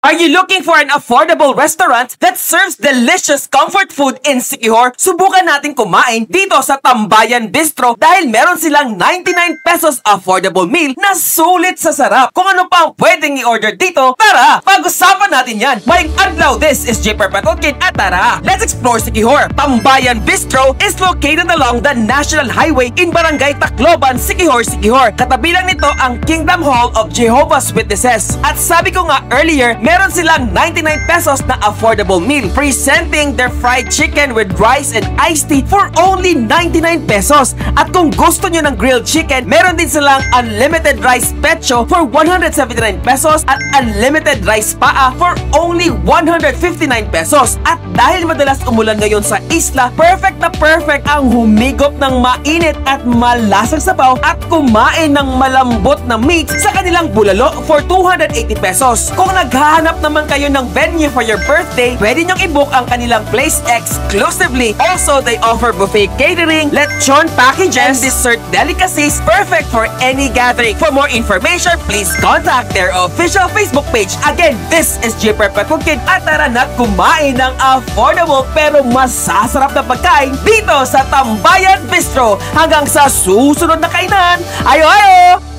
Are you looking for an affordable restaurant that serves delicious comfort food in Siquijor? Subukan natin kumain dito sa Tambayan Bistro dahil meron silang 99 pesos affordable meal na sulit sa sarap. Kung ano pa ang pwedeng i-order dito, tara, pag-usapan natin yan. Maing adlaw, this is J. Perpetolkin at tara, let's explore Siquijor. Tambayan Bistro is located along the National Highway in Barangay Tacloban, Siquijor, Siquijor. Katabi lang nito ang Kingdom Hall of Jehovah's Witnesses. At sabi ko nga earlier, meron silang 99 pesos na affordable meal, presenting their fried chicken with rice and iced tea for only 99 pesos. At kung gusto nyo ng grilled chicken, meron din silang unlimited rice pecho for 179 pesos at unlimited rice paa for only 159 pesos. At dahil madalas umulan ngayon sa isla, perfect na perfect ang humigop ng mainit at malasang sabaw at kumain ng malambot na meat sa kanilang bulalo for 280 pesos. Kung naghahanap naman kayo ng venue for your birthday, pwede nyong i-book ang kanilang place exclusively. Also, they offer buffet catering, lechon packages, and dessert delicacies, perfect for any gathering. For more information, please contact their official Facebook page. Again, this is J. Perpetolkin at tara na't kumain ng affordable pero masasarap na pagkain dito sa Tambayan Bistro. Hanggang sa susunod na kainan, ayo!